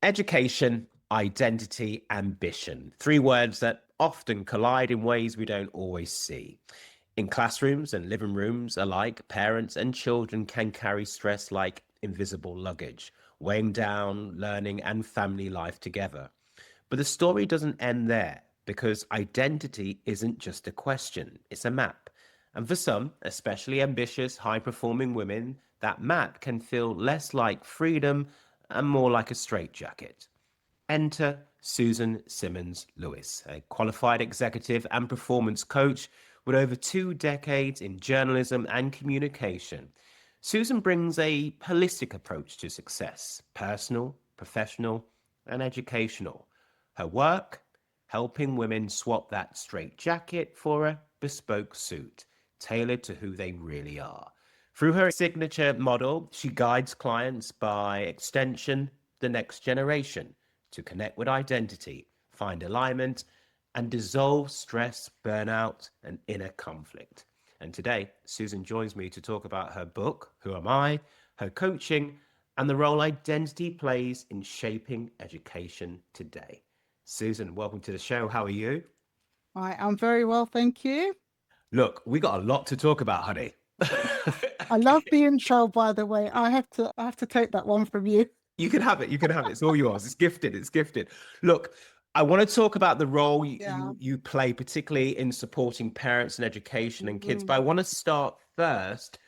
Education, identity, ambition. Three words that often collide in ways we don't always see. In classrooms and living rooms alike, parents and children can carry stress like invisible luggage, weighing down learning and family life together. But the story doesn't end there because identity isn't just a question, it's a map. And for some, especially ambitious, high performing women, that map can feel less like freedom and more like a straitjacket. Enter Susan Simmons Lewis, a qualified executive and performance coach with over 2 decades in journalism and communication. Susan brings a holistic approach to success, personal, professional, and educational. Her work, helping women swap that straight jacket for a bespoke suit, tailored to who they really are. Through her signature model, she guides clients by extension, the next generation, to connect with identity, find alignment, and dissolve stress, burnout, and inner conflict. And today, Susan joins me to talk about her book, Who Am I?, her coaching, and the role identity plays in shaping education today. Susan, welcome to the show. How are you? I am very well, thank you. Look, we got a lot to talk about, honey. I love the intro, by the way. I have to take that one from you. You can have it. You can have it. It's all yours. It's gifted. It's gifted. Look, I want to talk about the role you, Yeah. you, you play, particularly in supporting parents and education and kids. But I Mhm. want to start first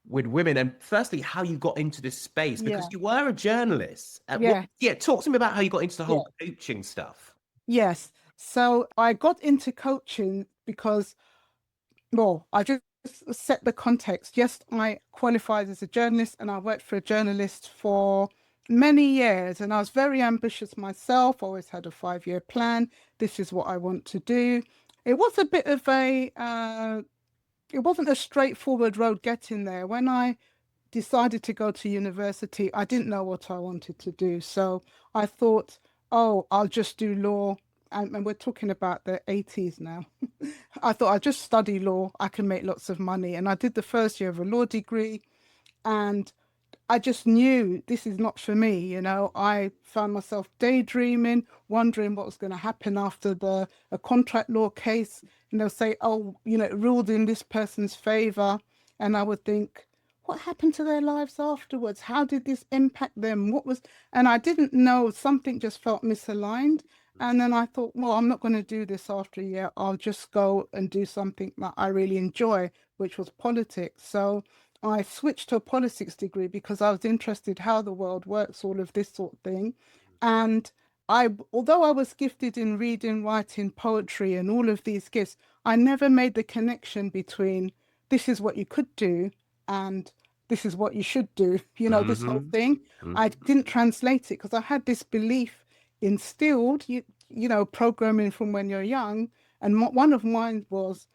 with women and firstly, how you got into this space because Yeah. you were a journalist. Yeah. Yeah, talk to me about how you got into the Yeah. whole coaching stuff. Yes. So I got into coaching because, well, I just set the context. Yes, I qualified as a journalist and I worked for a journalist for many years and I was very ambitious myself, always had a 5-year plan. This is what I want to do. It was a bit of it wasn't a straightforward road getting there. When I decided to go to university, I didn't know what I wanted to do. So I thought, oh, I'll just do law. And we're talking about the 80s now. I thought I'll just study law. I can make lots of money. And I did the first year of a law degree. And I just knew this is not for me. I found myself daydreaming, wondering what was going to happen after the a contract law case. Say, oh, it ruled in this person's favor. And I would think, what happened to their lives afterwards? How did this impact them? And I didn't know, something just felt misaligned. And then I thought, well, I'm not going to do this after a year. I'll just go and do something that I really enjoy, which was politics. So I switched to a politics degree because I was interested how the world works, all of this sort of thing. And although I was gifted in reading, writing, poetry, and all of these gifts, I never made the connection between this is what you could do and this is what you should do. This whole Hmm. thing. I didn't translate it because I had this belief instilled, programming from when you're young. And one of mine was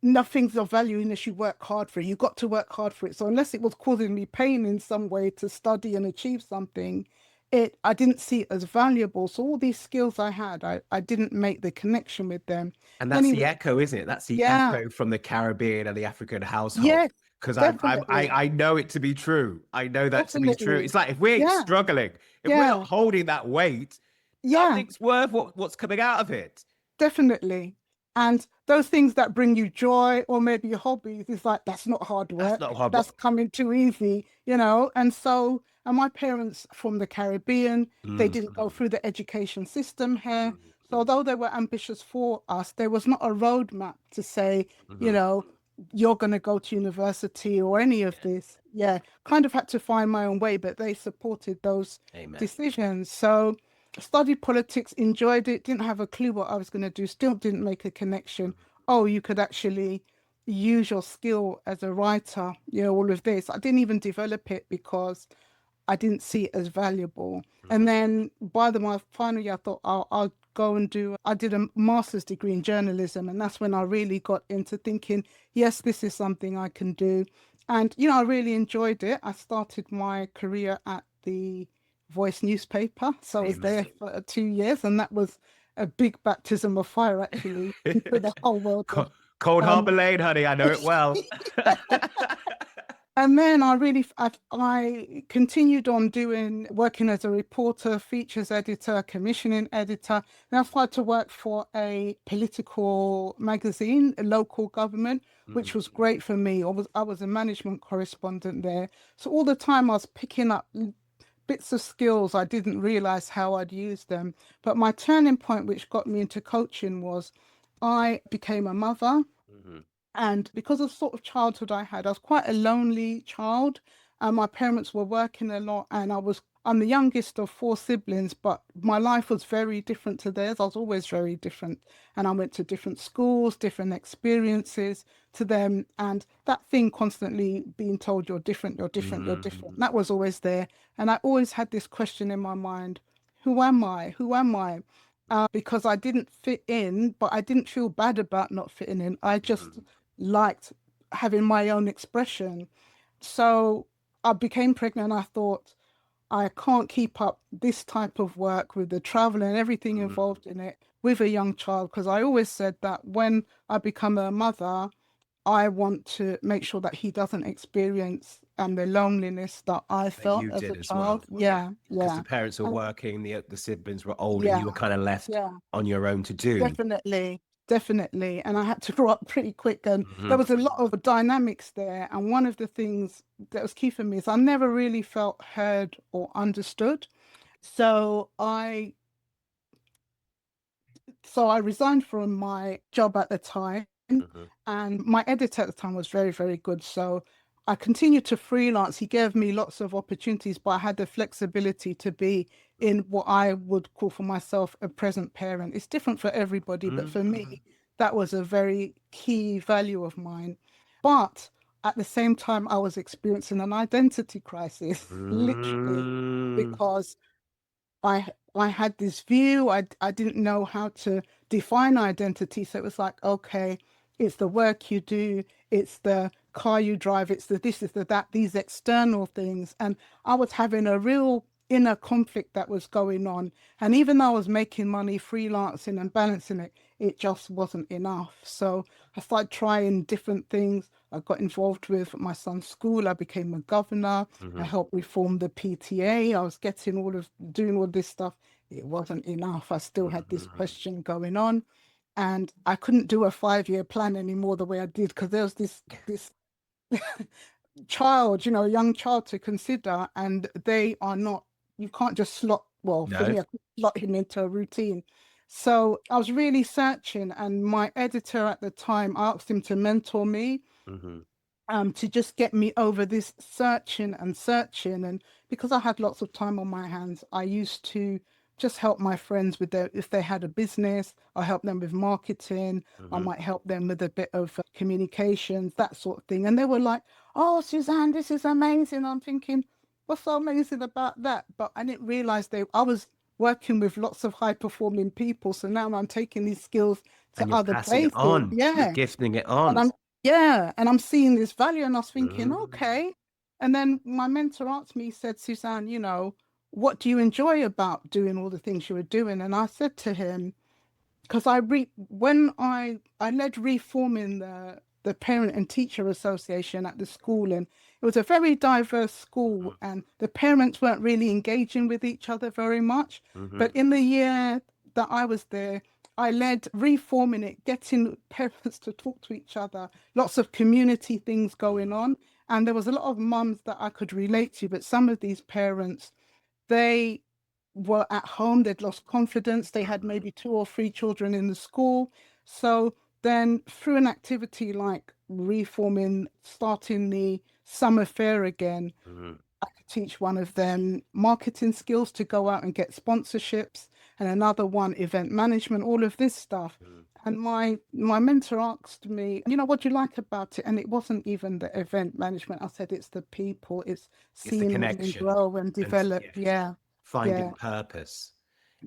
nothing's of value unless you work hard for it. You got to work hard for it. So unless it was causing me pain in some way to study and achieve something, I didn't see it as valuable. So all these skills I had, I didn't make the connection with them. And that's the Anyway, echo, isn't it? That's the yeah, echo from the Caribbean and the African household. yes, Because definitely, I know it to be true. I know that to be true. definitely. It's like if we're Yeah, struggling, if we're not yeah, holding that weight, yeah. nothing's worth what's coming out of it. Definitely. And those things that bring you joy or maybe your hobbies is like, that's not hard That's not work. hard. That's coming too easy. And so, and my parents from the Caribbean, they Mm, didn't go through the education system here. So mm, although they were ambitious for us, there was not a roadmap to say, you mhm. know, you're going to go to university or any of this. Yeah, kind of had to find my own way, but they supported those Amen. decisions. So studied politics, enjoyed it, didn't have a clue what I was going to do, still didn't make a connection. Oh, you could actually use your skill as a writer, all of this. I didn't even develop it because I didn't see it as valuable. And then by my final year, I thought I'll go and I did a master's degree in journalism. And that's when I really got into thinking, yes, this is something I can do. And, I really enjoyed it. I started my career at the Voice newspaper. So I was there Amen. for 2 years. And that was a big baptism of fire, actually, into the whole world of Cold Harbor um, Lane, honey. I know it well. And then I continued on working as a reporter, features editor, commissioning editor. Then I started to work for a political magazine, a local government, which was Mm, great for me. I was a management correspondent there. So all the time I was picking up bits of skills. I didn't realize how I'd use them. But my turning point, which got me into coaching, was I became a mother. mhm, And because of sort of childhood I had, I was quite a lonely child. And my parents were working a lot, and I'm the youngest of four siblings, but my life was very different to theirs. I was always very different. And I went to different schools, different experiences to them. And that thing constantly being told, you're different, you're different, you're different. mm, That was always there. And I always had this question in my mind, who am I? Who am I? Because I didn't fit in, but I didn't feel bad about not fitting in. I just mhm, liked having my own expression. So I became pregnant and I thought, I can't keep up this type of work with the travel and everything mm. involved in it with a young child. Because I always said that when I become a mother, I want to make sure that he doesn't experience the loneliness that I That felt you as a did as well. child. Yeah, Because the yeah. parents were And working, the siblings were old, and yeah, you were kind of left yeah. on your own to do. Definitely, definitely. And I had to grow up pretty quick. And there Mhm, was a lot of dynamics there. And one of the things that was key for me is I never really felt heard or understood. So I resigned from my job at the time, mhm, and my editor at the time was very, very good. So I continued to freelance. He gave me lots of opportunities, but I had the flexibility to be in what I would call for myself a present parent. It's different for everybody, but mhm, for me, that was a very key value of mine. But at the same time, I was experiencing an identity crisis, literally, mm. because I had this view. I didn't know how to define identity. So it was like, okay, it's the work you do, it's the car you drive, it's the this, it's the that, these external things. And I was having a real inner conflict that was going on. And even though I was making money freelancing and balancing it, it just wasn't enough. So I started trying different things. I got involved with my son's school. I became a governor. I Mhm, helped reform the PTA. I was doing all this stuff. It wasn't enough. I still had this mhm. question going on. And I couldn't do a 5-year plan anymore the way I did because there was this child, a young child to consider, and they are not, you can't just well, for No. me, I could slot him into a routine. So I was really searching, and my editor at the time, I asked him to mentor me Mhm, to just get me over this searching and searching. And because I had lots of time on my hands, I used to just help my friends with if they had a business, I help them with marketing, I mhm. might help them with a bit of communications, that sort of thing. And they were like, "Oh, Suzanne, this is amazing." I'm thinking, what's so amazing about that? But I didn't realize I was working with lots of high performing people. So now I'm taking these skills to And you're other passing it places. on. You're Yeah. gifting it And on. I'm seeing this value, and I was thinking, Mm. okay. And then my mentor asked me, he said, Suzanne, what do you enjoy about doing all the things you were doing? And I said to him, because when I led reforming the parent and teacher association at the school, and it was a very diverse school, Mhm, and the parents weren't really engaging with each other very much. mhm, But in the year that I was there, I led reforming it, getting parents to talk to each other, lots of community things going mhm, on, and there was a lot of mums that I could relate to. But some of these parents, they were at home, they'd lost confidence, they had mhm, maybe two or three children in the school. So then, through an activity like reforming, starting the summer fair again, mhm, I could teach one of them marketing skills to go out and get sponsorships, and another one event management, all of this stuff. mhm. And my mentor asked me, what do you like about it? And it wasn't even the event management. I said it's the people, it's It's the seeing women connection grow and and develop. yeah, Yeah, finding yeah, purpose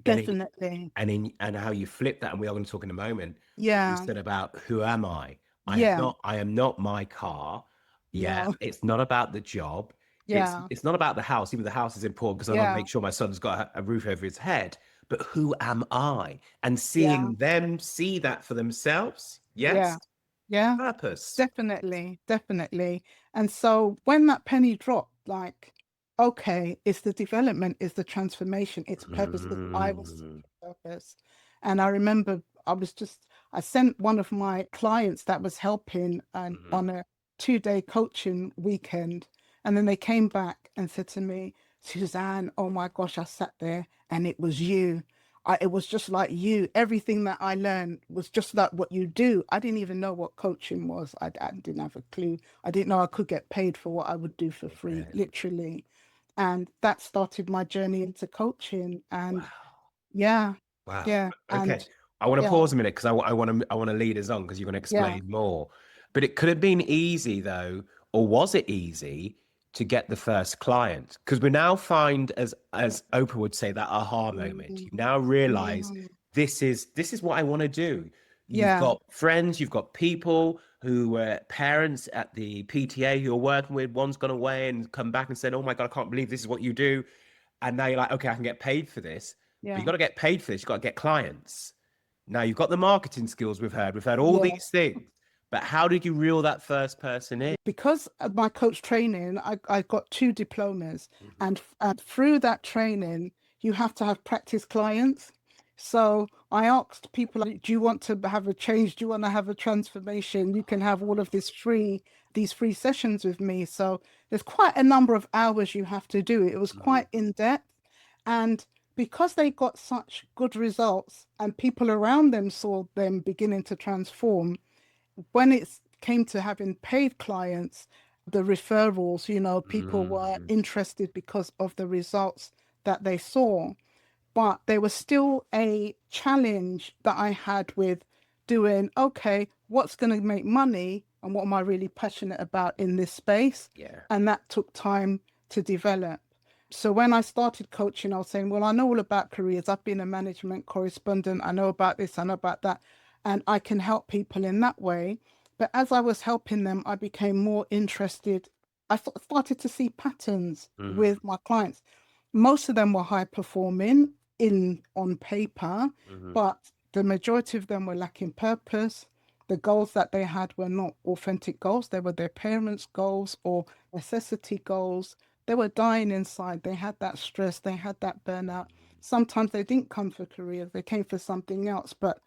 in it, definitely. and how you flip that. And we are going to talk in a moment. What you Yeah, said about who am I? yeah, I am not my car. Yeah, no, it's not about the job. yeah, It's not about the house. Even the house is important because I want to yeah, make sure my son's got a roof over his head. But who am I? And yeah, seeing them see that for themselves. yeah, Yes. Yeah, Purpose. definitely, definitely. And so when that penny dropped, like, okay, it's the development, it's the transformation, it's purpose, because I was Mm, seeking purpose. And I remember I sent one of my clients that was helping and mhm. on a 2-day coaching weekend. And then they came back and said to me, Suzanne, oh my gosh, I sat there and it was you. It was just like you. Everything that I learned was just like what you do. I didn't even know what coaching was. I didn't have a clue. I didn't know I could get paid for what I would do for free, Yeah. literally. And that started my journey into coaching. And Wow. yeah, Wow. yeah, Okay. and I want to yeah, pause a minute because I want to lead us on because you're going to yeah. explain more. But it could have been easy though, or was it easy to get the first client? Because we now find, as Oprah would say, that aha moment. Mm, You now realize mm, this is what I want to do. You've yeah, got friends, you've got people who were parents at the PTA who you're working with. One's gone away and come back and said, "Oh my God, I can't believe this is what you do." And now you're like, okay, I can get paid for this, but you yeah, got to get paid for this. You got to get clients. Now you've got the marketing skills we've heard all yeah. these things, but how did you reel that first person in? Because of my coach training, I got 2 diplomas, Mhm. and through that training, you have to have practice clients. So I asked people, like, do you want to have a change? Do you want to have a transformation? You can have all of these free sessions with me. So there's quite a number of hours you have to do. It was Mhm. quite in depth. And because they got such good results and people around them saw them beginning to transform, when it came to having paid clients, the referrals, people were Mhm. interested because of the results that they saw. But there was still a challenge that I had with doing, okay, what's going to make money and what am I really passionate about in this space? Yeah. And that took time to develop. So when I started coaching, I was saying, well, I know all about careers. I've been a management correspondent. I know about this, I know about that. And I can help people in that way. But as I was helping them, I became more interested. Started to see patterns Mhm. with my clients. Most of them were high performing in on paper, Mhm. but the majority of them were lacking purpose. The goals that they had were not authentic goals. They were their parents' goals or necessity goals. They were dying inside. They had that stress. They had that burnout. Sometimes they didn't come for careers. They came for something else. But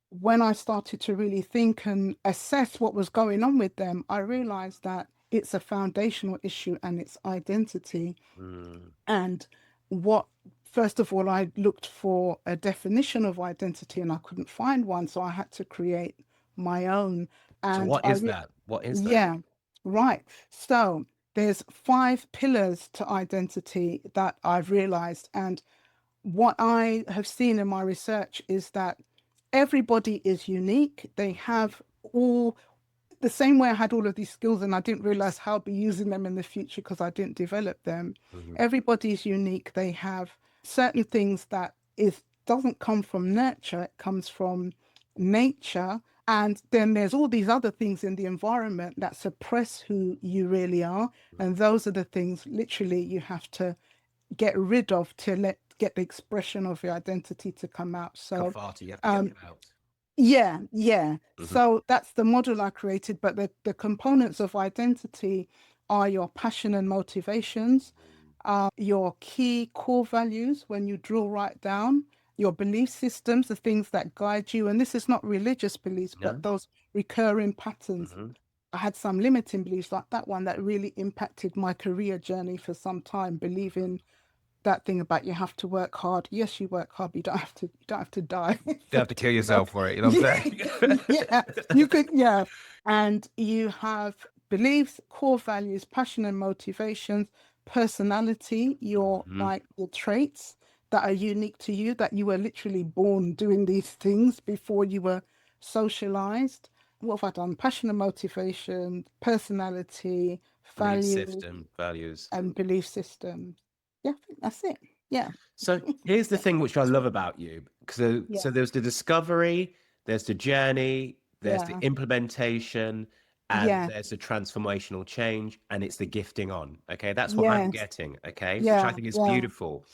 when I started to really think and assess what was going on with them, I realized that it's a foundational issue and it's identity. Mhm. And what, first of all, I looked for a definition of identity and I couldn't find one. So I had to create my own. So And what is that? What is that? yeah, right. So there's 5 pillars to identity that I've realized. And what I have seen in my research is that everybody is unique. They have all the same way I had all of these skills and I didn't realize how I'll be using them in the future because I didn't develop them. Mhm. Everybody's unique. They have certain things that is doesn't come from nurture, it comes from nature. And then there's all these other things in the environment that suppress who you really are. And those are the things literally you have to get rid of to get the expression of your identity to come out. So Kafata, you have to get um, them out. yeah, yeah. Mhm. So that's the model I created, but the components of identity are your passion and motivations, your key core values when you drill right down, your belief systems, the things that guide you. And this is not religious beliefs, but No? those recurring patterns. Mhm. I had some limiting beliefs like that one that really impacted my career journey for some time, believing that thing about you have to work hard. Yes, you work hard, but you don't have to die You for have to kill doing that. yourself for it, you know what Yeah, I'm saying? yeah, you could, yeah. And you have beliefs, core values, passion and motivations, personality, Mhm. your traits that are unique to you, that you were literally born doing these things before you were socialized. What have I done? Passion and motivation, personality, Belief values, system, values. and belief systems. Yeah, I think that's it. Yeah. So here's the Yeah. thing which I love about you. So Yeah. there's the discovery, there's the journey, there's the Yeah. implementation, and Yeah. there's the transformational change, and it's the gifting on. Okay, that's what I'm Yes. getting. Okay, which I Yeah. think is Yeah. beautiful.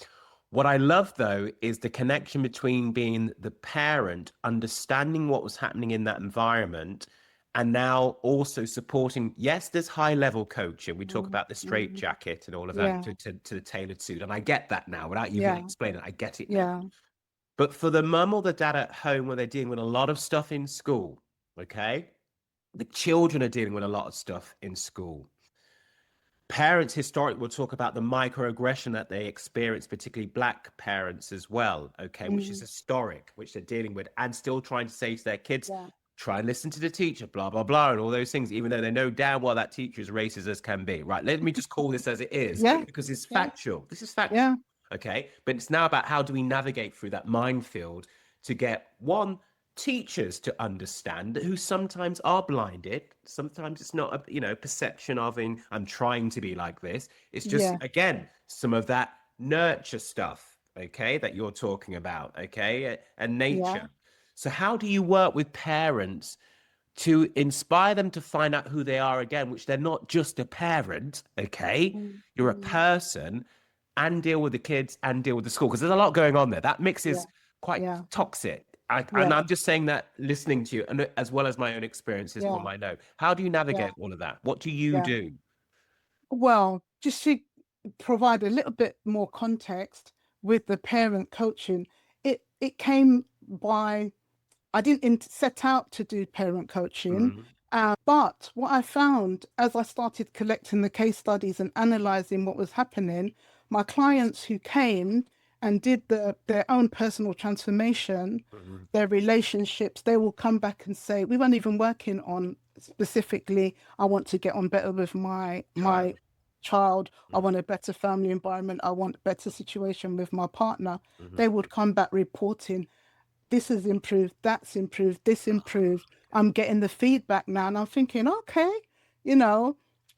What I love though is the connection between being the parent, understanding what was happening in that environment, and now also supporting. Yes, there's high level coaching. We talk Mm, about the straight mm, jacket and all of that yeah, to the tailored suit, and I get that now. Without even yeah, explaining, I get it now. yeah. But for the mum or the dad at home where they're dealing with a lot of stuff in school, okay, the children are dealing with a lot of stuff in school. Parents historically will talk about the microaggression that they experience, particularly black parents as well, okay, which is Mm, historic, which they're dealing with, and still trying to say to their kids, yeah, try and listen to the teacher, blah, blah, blah, and all those things, even though they know damn well that teacher is racist as can be. Right. Let me just call this as it is yeah, because it's yeah, factual. This is factual. yeah, Okay. But it's now about how do we navigate through that minefield to get one, teachers to understand who sometimes are blinded. Sometimes it's not a perception of in I'm trying to be like this. It's just yeah, again some of that nurture stuff, okay, that you're talking about, okay, and yeah. nature. So how do you work with parents to inspire them to find out who they are again, which they're not just a parent, okay? Mm, You're a mm, person, and deal with the kids and deal with the school because there's a lot going on there. That mix yeah, is quite yeah, toxic. And yeah, I'm just saying that listening to you, and as well as my own experiences yeah, from I know. How do you yeah, navigate all of that? What do you yeah. do? Well, just to provide a little bit more context with the parent coaching, it came by I didn't set out to do parent coaching, Mm, but what I found as I started collecting the case studies and analyzing what was happening, my clients who came and did their own personal transformation, mm, their relationships, they will come back and say, we weren't even working on specifically, I want to get on better with my child. child, I Mm, want a better family environment, I want a better situation with my partner. mhm. They would come back reporting this has improved, that's improved, this improved. I'm getting the feedback now, and I'm thinking, okay, you know,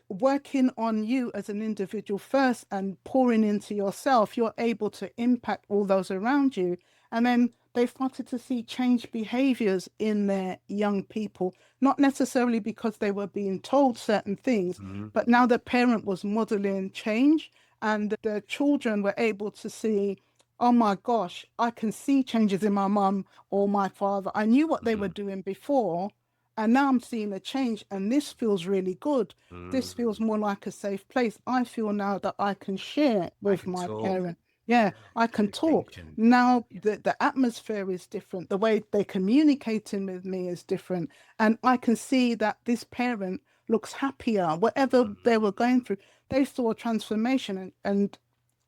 working on you as an individual first and pouring into yourself, you're able to impact all those around you. And then they started to see change behaviors in their young people, not necessarily because they were being told certain things, Mm, but now the parent was modeling change and the children were able to see, oh my gosh, I can see changes in my mum or my father. I knew what they were mm, doing before, and now I'm seeing a change, and this feels really good. This feels mm. more like a safe place. I feel now that I can share it I with can my talk. parent. Yeah, Yeah, I can talk. communication. Now Yeah. the atmosphere is different. The way they're communicating with me is different. And I can see that this parent looks happier. Whatever they Mm, were going through, they saw a transformation and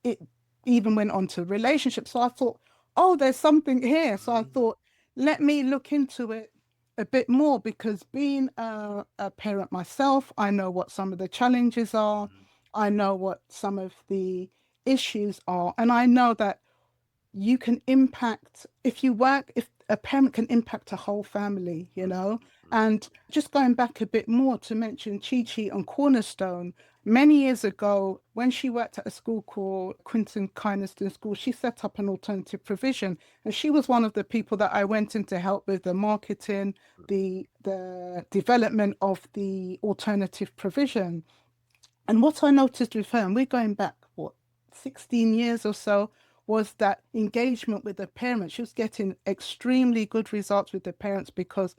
it even went on to relationships. So I thought, oh, there's something here. So I mm, thought, let me look into it a bit more because being a parent myself, I know what some of the challenges are. mm, I know what some of the issues are. And I know that you can impact if you work if a parent can impact a whole family, you mm, know. mm, And just going back a bit more to mention Chi Chi on Cornerstone, many years ago when she worked at a school called Quinton Kynaston School, she set up an alternative provision, and she was one of the people that I went in to help with the marketing, the development of the alternative provision. And what I noticed with her, and we're going back, what, 16 years or so, was that engagement with the parents. She was getting extremely good results with the parents because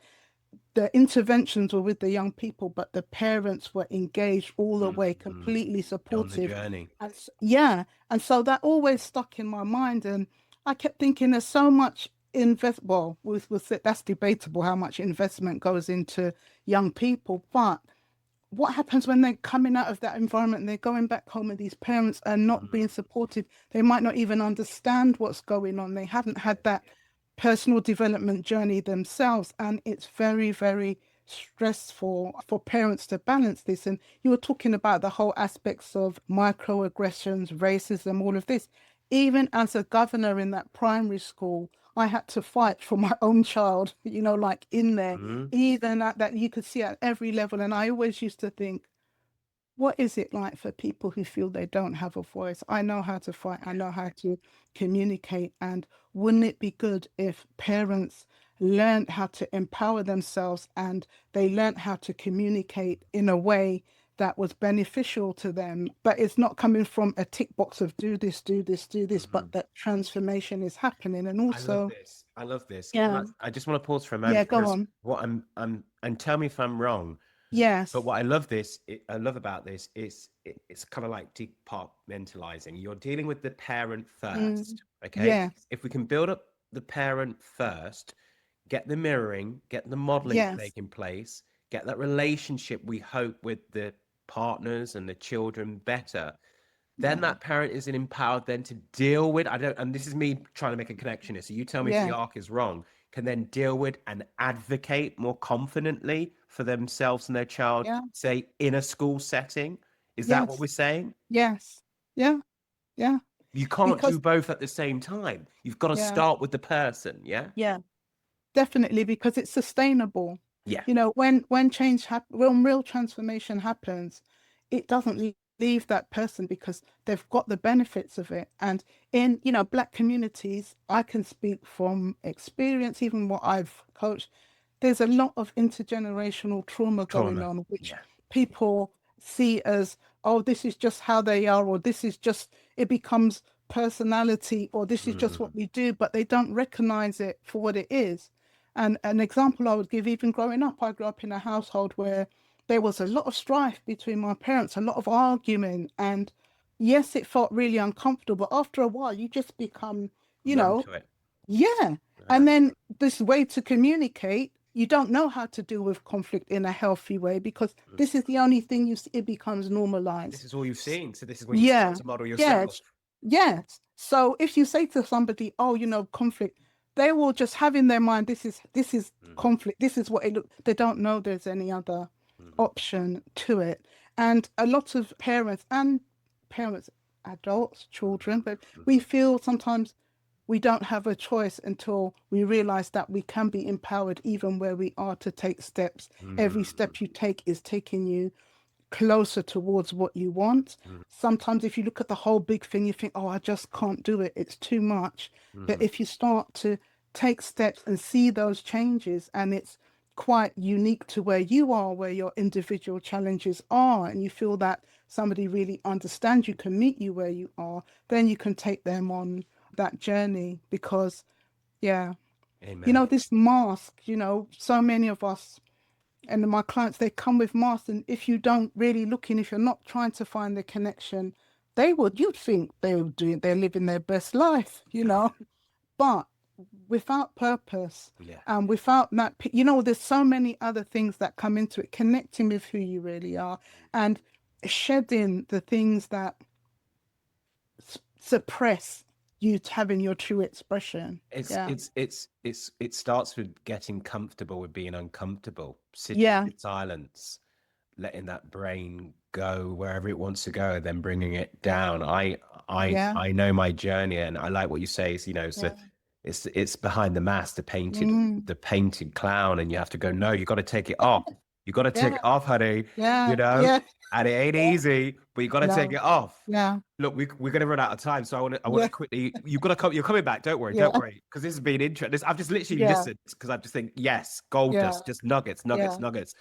the interventions were with the young people, but the parents were engaged all the mm, way, mm. completely On the supportive. journey. And yeah, and so that always stuck in my mind. And I kept thinking there's so much well, that's debatable how much investment goes into young people, but what happens when they're coming out of that environment and they're going back home and these parents are not Mm, being supportive? They might not even understand what's going on. They haven't had that personal development journey themselves. And it's very, very stressful for parents to balance this. And you were talking about the whole aspects of microaggressions, racism, all of this. Even as a governor in that primary school, I had to fight for my own child, like in there, mm, even at that you could see at every level. And I always used to think, what is it like for people who feel they don't have a voice? I know how to fight, I know how to communicate. And wouldn't it be good if parents learned how to empower themselves and they learned how to communicate in a way that was beneficial to them, but it's not coming from a tick box of do this, do this, do this, Hmm. but that transformation is happening. And I love also, this. I love this. yeah, I just want to pause for a yeah, moment go because on. what and tell me if I'm wrong, but Yes. what I love about this is it's kind of like departmentalizing. You're dealing with the parent Mm, first, okay? yes. If we can build up the parent first, get the mirroring, get the modeling Yes. taking place, get that relationship we hope with the partners and the children better, then Yeah. that parent is empowered then to deal with, I don't, and this is me trying to make a connection here, so you tell me if the Yeah. arc is wrong, can then deal with and advocate more confidently for themselves and their child, Yeah. say in a school setting. Is that what Yes. we're saying? Yes. Yeah. Yeah. You can't do Because, both at the same time. You've got to yeah. start with the person. Yeah. Yeah. Definitely, because it's sustainable. Yeah. When when real transformation happens, it doesn't leave that person because they've got the benefits of it. And in, Black communities, I can speak from experience, even what I've coached, there's a lot of intergenerational trauma going Trauma. on, which Yeah. people see as, oh, this is just how they are, or this is just, it becomes personality, or this is just Mm, what we do, but they don't recognize it for what it is. And an example I would give, even growing up, I grew up in a household where there was a lot of strife between my parents, a lot of argument. And yes, it felt really uncomfortable. But after a while, you just become, you numb know, to it. yeah. Uh, And then this way to communicate, you don't know how to deal with conflict in a healthy way because mm. this is the only thing you see, it becomes This normalized. is all you've seen. So this is when you start Yeah. to model yourself. Yes. Yes. So if you say to somebody, oh, conflict, they will just have in their mind, this is Hmm. conflict. This is what it look. They don't know there's any other Hmm. option to it. And a lot of parents, adults, children, but we Hmm. feel sometimes we don't have a choice until we realize that we can be empowered even where we are to take steps. Every Hmm. step you take is taking you closer towards what you want. Hmm. Sometimes, if you look at the whole big thing, you think, oh, I just can't do it. It's too much. But Hmm. if you start to take steps and see those changes, and it's quite unique to where you are, where your individual challenges are, and you feel that somebody really understands you, can meet you where you are, then you can take them on that journey because, yeah, Amen. this mask, so many of us and my clients, they come with masks, and if you don't really look in, if you're not trying to find the connection, you'd think they're living their best life, but without purpose Yeah. and without that, there's so many other things that come into it, connecting with who you really are and shedding the things that suppress you having your true expression. Yeah. It starts with getting comfortable with being uncomfortable, sitting Yeah. in silence, letting that brain go wherever it wants to go, then bringing it down. Yeah. I know my journey, and I like what you say. Is so Yeah. it's behind the mask, Mm. the painted clown, and you have to go. No, you got to take it off. You got to take Yeah. it off, honey. Yeah. You know, Yeah. and it ain't Yeah. easy, but you got to take No. it off. Yeah. Look, we're gonna run out of time, so I want to Yeah. quickly. You've got to come. You're coming back. Don't Yeah. worry, because this has been interesting. I've just literally Yeah. listened because I just think yes, gold Yeah. dust, just nuggets, nuggets, Yeah. nuggets.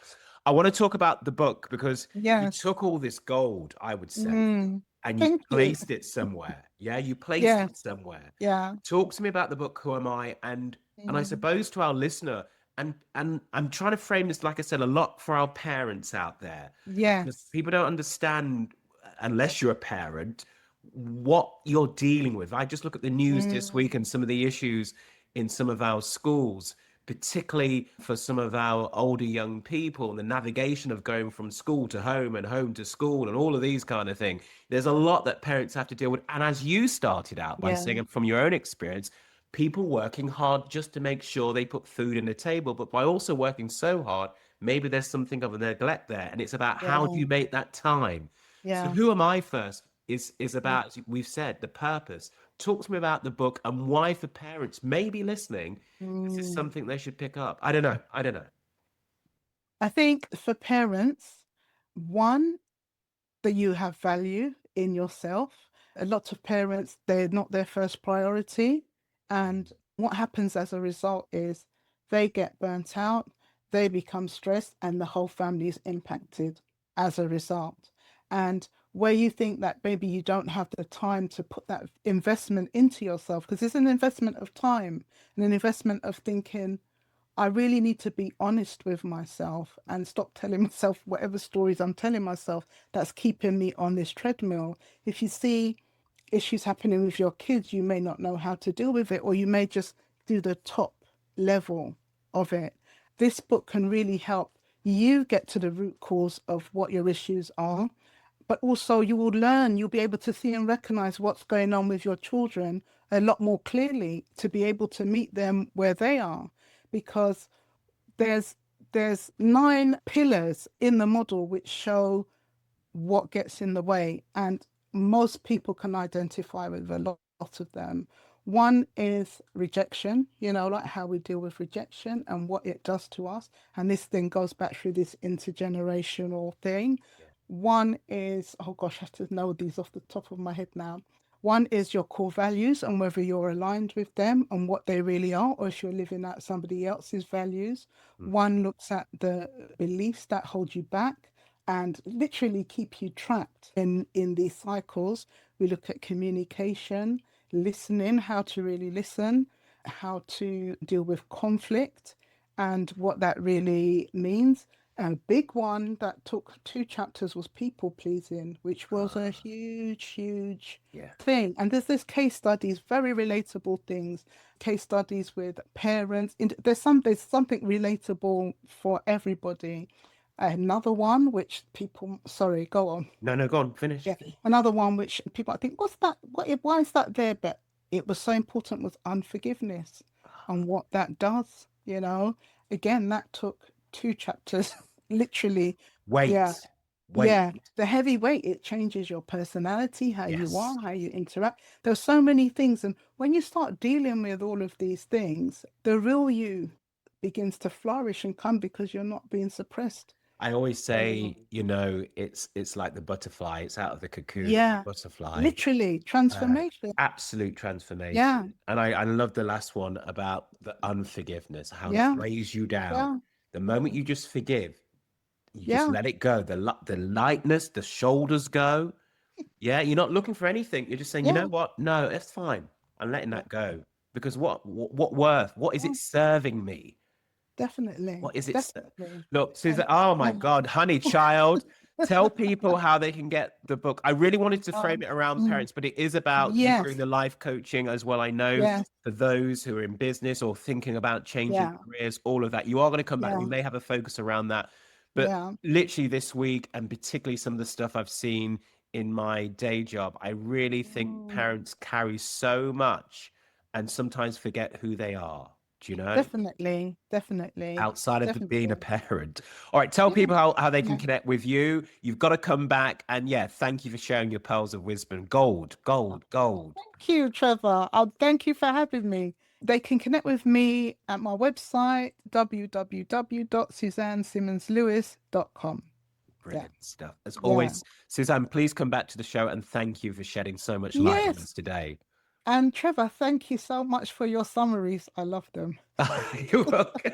I want to talk about the book because you Yes. took all this gold, I would say, Mm. and you Thank you. placed it somewhere. Yeah, you placed it Yes. somewhere. Yeah. Talk to me about the book. Who am I? And I Mm. suppose to our listener, and I'm trying to frame this, like I said, a lot for our parents out there, because Yes. people don't understand unless you're a parent what you're dealing with. I just look at the news this week Mm. and some of the issues in some of our schools, particularly for some of our older young people, and the navigation of going from school to home and home to school and all of these kind of things. There's a lot that parents have to deal with. And as you started out by Yeah. saying it from your own experience, people working hard just to make sure they put food in the table, but by also working so hard, maybe there's something of a neglect there. And it's about how do Yeah. you make that time? So Yeah. who am I first is Mm. about, as we've said, the purpose. Talk to me about the book and why for parents maybe listening, this is Mm. something they should pick up. I don't know. I don't know. I think for parents, one, that you have value in yourself. A lot of parents, they're not their first priority. And what happens as a result is they get burnt out, they become stressed, and the whole family is impacted. as a result. And where you think that maybe you don't have the time to put that investment into yourself, because it's an investment of time and an investment of thinking, I really need to be honest with myself and stop telling myself whatever stories I'm telling myself that's keeping me on this treadmill. If you see issues happening with your kids, you may not know how to deal with it, or you may just do the top level of it. This book can really help you get to the root cause of what your issues are, but also you will learn, you'll be able to see and recognize what's going on with your children a lot more clearly to be able to meet them where they are, because there's there's 9 pillars in the model which show what gets in the way, and most people can identify with a lot of them. One is rejection, like how we deal with rejection and what it does to us. And this thing goes back through this intergenerational thing. Yeah. One is, oh gosh, I have to know these off the top of my head now. One is your core values and whether you're aligned with them and what they really are, or if you're living out somebody else's values. Mm. One looks at the beliefs that hold you back and literally keep you trapped in these cycles. We look at communication, listening, how to really listen, how to deal with conflict, and what that really means. A big one that took 2 chapters was people pleasing, which was a huge Yeah. thing. And there's case studies, very relatable things, case studies with parents. There's something relatable for everybody. Another one which people, sorry, go on. No, go on, finish. Yeah, another one which people I think, what's that? Why is that there? But it was so important was unforgiveness and what that does. Again, that took 2 chapters, literally. Yeah, Wait. yeah. The heavy weight, it changes your personality, how you Yes. are, how you interact. There's so many things, and when you start dealing with all of these things, the real you begins to flourish and come because you're not being suppressed I always anymore. say, it's like the butterfly. It's out of the cocoon, the Yeah, butterfly. literally Uh, transformation. Absolute Yeah, transformation. And I love the last one about the unforgiveness, how it yeah, weighs you down. yeah, The moment you just forgive, you just yeah, let it go. The lightness, the shoulders go. Yeah, you're not looking for anything. You're just saying, you know yeah, what? No, it's fine. I'm letting yeah, that go. Because what worth? What is yeah, it serving me? definitely, What is it? definitely. Look, Susan. And Oh my yeah, God, honey child. Tell people how they can get the book. I really wanted to frame um, it around mm, parents, but it is about you doing yes, the life coaching as well. I know yes, for those who are in business or thinking about changing yeah, careers, all of that, you are going to come back. We yeah, may have a focus around that. But yeah, literally this week, and particularly some of the stuff I've seen in my day job, I really think mm, parents carry so much and sometimes forget who they are. Do you know? definitely, definitely, Outside of being a definitely. parent. All right, tell Yeah, people how they can yeah. connect with you. You've got to come back. And yeah, thank you for sharing your pearls of wisdom. Gold, gold, gold. Thank you, Trevor. Thank you for having me. They can connect with me at my website, www.suzannesimmons.lewis.com. Yeah, Brilliant stuff. As yeah. always, Suzanne, please come back to the show and thank you for shedding so much light on Yes. us today. And Trevor, thank you so much for your summaries. I love them. You're welcome.